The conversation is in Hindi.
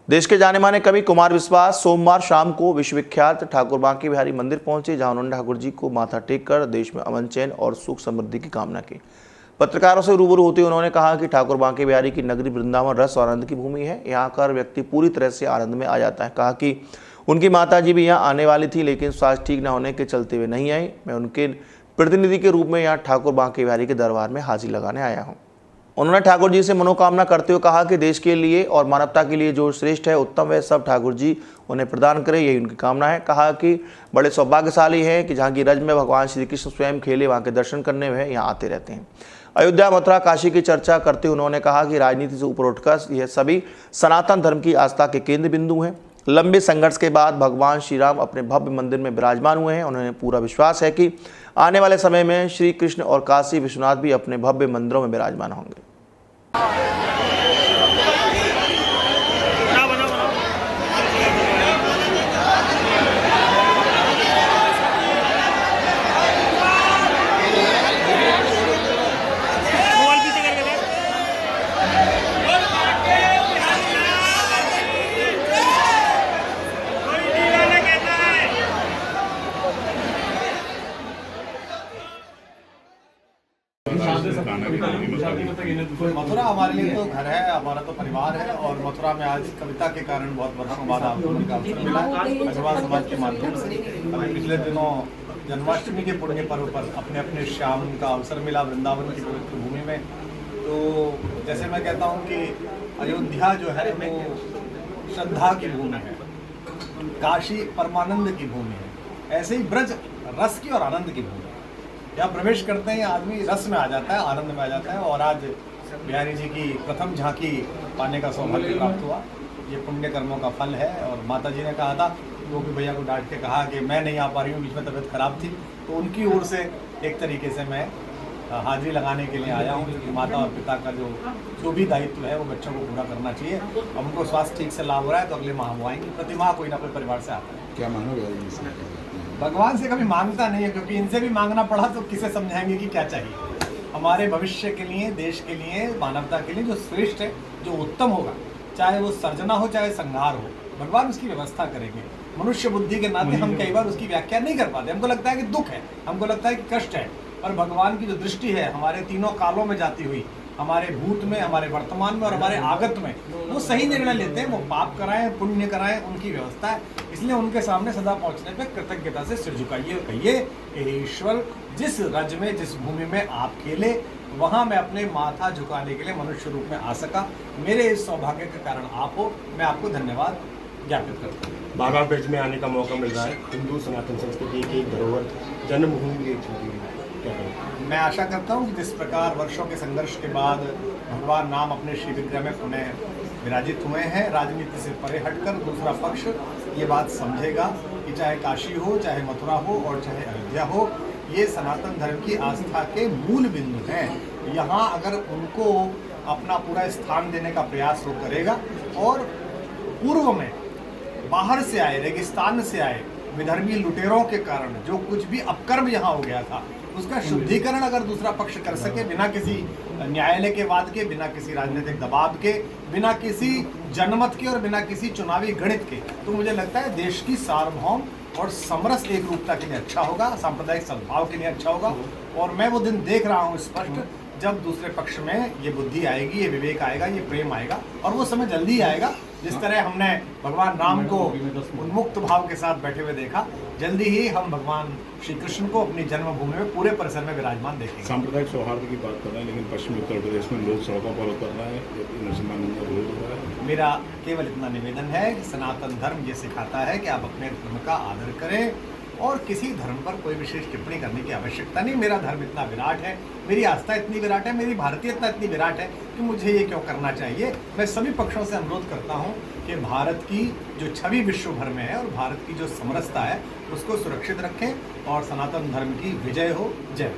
देश के जाने माने कवि कुमार विश्वास सोमवार शाम को विश्वविख्यात ठाकुर बांके बिहारी मंदिर पहुंचे, जहां उन्होंने ठाकुर जी को माथा टेक कर देश में अमन, चैन और सुख समृद्धि की कामना की। पत्रकारों से रूबरू होते हुए उन्होंने कहा कि ठाकुर बांके बिहारी की नगरी वृंदावन रस और आनंद की भूमि है। यहाँ आकर व्यक्ति पूरी तरह से आनंद में आ जाता है। कहा कि उनकी माता जी भी यहाँ आने वाली थी, लेकिन स्वास्थ्य ठीक न होने के चलते वे नहीं आई। मैं उनके प्रतिनिधि के रूप में यहाँ ठाकुर बांके बिहारी के दरबार में हाजिरी लगाने आया हूँ। उन्होंने ठाकुर जी से मनोकामना करते हुए कहा कि देश के लिए और मानवता के लिए जो श्रेष्ठ है, उत्तम है, सब ठाकुर जी उन्हें प्रदान करें, यही उनकी कामना है। कहा कि बड़े सौभाग्यशाली हैं कि जहाँ की रज में भगवान श्री कृष्ण स्वयं खेले, वहाँ के दर्शन करने वे यहाँ आते रहते हैं। अयोध्या, मथुरा, काशी की चर्चा करते हुए उन्होंने कहा कि राजनीति से ऊपर उठकर यह सभी सनातन धर्म की आस्था के केंद्र बिंदु हैं। लंबे संघर्ष के बाद भगवान श्री राम अपने भव्य मंदिर में विराजमान हुए हैं। उन्हें पूरा विश्वास है कि आने वाले समय में श्री कृष्ण और काशी विश्वनाथ भी अपने भव्य मंदिरों में विराजमान होंगे। मथुरा हमारे लिए तो घर है, हमारा तो परिवार है। और मथुरा में आज कविता के कारण बहुत वर्षों बाद आगमन का अवसर मिला अग्रवाल समाज के माध्यम से। अभी पिछले दिनों जन्माष्टमी के पुण्य पर्व पर अपने अपने श्याम का अवसर मिला वृंदावन की पवित्र भूमि में। तो जैसे मैं कहता हूँ कि अयोध्या जो है वो श्रद्धा की भूमि है, काशी परमानंद की भूमि है, ऐसे ही ब्रज रस की और आनंद की भूमि है। यहाँ प्रवेश करते हैं आदमी रस में आ जाता है, आनंद में आ जाता है। और आज बिहारी जी की प्रथम झांकी पाने का सौभाग्य प्राप्त हुआ। ये पुण्य कर्मों का फल है। और माता जी ने कहा था, वो भी भैया को डांट के कहा कि मैं नहीं आ पा रही हूँ, बीच में तबीयत खराब थी, तो उनकी ओर से एक तरीके से मैं हाजिरी लगाने के लिए आया हूँ। क्योंकि माता और पिता का जो भी दायित्व है वो बच्चों को पूरा करना चाहिए। अब उनको स्वास्थ्य ठीक से लाभ हो रहा है तो अगले माह वो आएंगे। प्रति माह कोई ना कोई परिवार से आता है। क्या मांगोगे? भगवान से कभी मांगता नहीं है, क्योंकि इनसे भी मांगना पड़ा तो किसे समझाएंगे कि क्या चाहिए। हमारे भविष्य के लिए, देश के लिए, मानवता के लिए जो श्रेष्ठ है, जो उत्तम होगा, चाहे वो सर्जना हो चाहे संहार हो, भगवान उसकी व्यवस्था करेंगे। मनुष्य बुद्धि के नाते हम कई बार उसकी व्याख्या नहीं कर पाते। हमको लगता है कि दुख है, हमको लगता है कि कष्ट है, पर भगवान की जो दृष्टि है हमारे तीनों कालों में जाती हुई, हमारे भूत में, हमारे वर्तमान में और हमारे आगत में, वो सही निर्णय लेते हैं। वो पाप कराएं, पुण्य कराएं, उनकी व्यवस्था है। इसलिए उनके सामने सदा पहुंचने पे कृतज्ञता से सिर झुकाइए और कहिए, हे ईश्वर, जिस रज में, जिस भूमि में आप खेले, वहां मैं अपने माथा झुकाने के लिए मनुष्य रूप में आ सका। मेरे इस सौभाग्य के कारण आप हो, मैं आपको धन्यवाद ज्ञापित करता हूँ। बाबा ब्रज में आने का मौका मिल रहा है। हिंदू सनातन संस्कृति की धरोहर, जन्मभूमि की छुट्टी, क्या करें? मैं आशा करता हूँ कि जिस प्रकार वर्षों के संघर्ष के बाद भगवान राम अपने श्री विग्रह में पुनः विराजित हुए हैं, राजनीति से परे हटकर दूसरा पक्ष ये बात समझेगा कि चाहे काशी हो, चाहे मथुरा हो और चाहे अयोध्या हो, ये सनातन धर्म की आस्था के मूल बिंदु हैं। यहाँ अगर उनको अपना पूरा स्थान देने का प्रयास वो करेगा और पूर्व में बाहर से आए, रेगिस्तान से आए विधर्मी लुटेरों के कारण जो कुछ भी अपकर्म यहाँ हो गया था, उसका शुद्धिकरण अगर दूसरा पक्ष कर सके, बिना किसी न्यायालय के वाद के, बिना किसी राजनीतिक दबाव के, बिना किसी जनमत के और बिना किसी चुनावी गणित के, तो मुझे लगता है देश की सार्वभौम और समरस एक रूपता के लिए अच्छा होगा, सांप्रदायिक सद्भाव के लिए अच्छा होगा। और मैं वो दिन देख रहा हूँ स्पष्ट, जब दूसरे पक्ष में ये बुद्धि आएगी, ये विवेक आएगा, ये प्रेम आएगा। और वो समय जल्दी ही आएगा। जिस तरह हमने भगवान राम को उन्मुक्त भाव के साथ बैठे हुए देखा, जल्दी ही हम भगवान श्री कृष्ण को अपनी जन्मभूमि में पूरे परिसर में विराजमान देखेंगे। सांप्रदायिक सौहार्द की बात कर रहे हैं, लेकिन पश्चिमी उत्तर प्रदेश में लोग सड़कों पर उतर रहे हैं, नरसिम्हानंद का विरोध हो रहा है। मेरा केवल इतना निवेदन है कि सनातन धर्म ये सिखाता है कि आप अपने धर्म का आदर करें और किसी धर्म पर कोई विशेष टिप्पणी करने की आवश्यकता नहीं। मेरा धर्म इतना विराट है, मेरी आस्था इतनी विराट है, मेरी भारतीयता इतनी विराट है कि मुझे ये क्यों करना चाहिए। मैं सभी पक्षों से अनुरोध करता हूँ कि भारत की जो छवि विश्व भर में है और भारत की जो समरसता है उसको सुरक्षित रखें और सनातन धर्म की विजय हो। जय।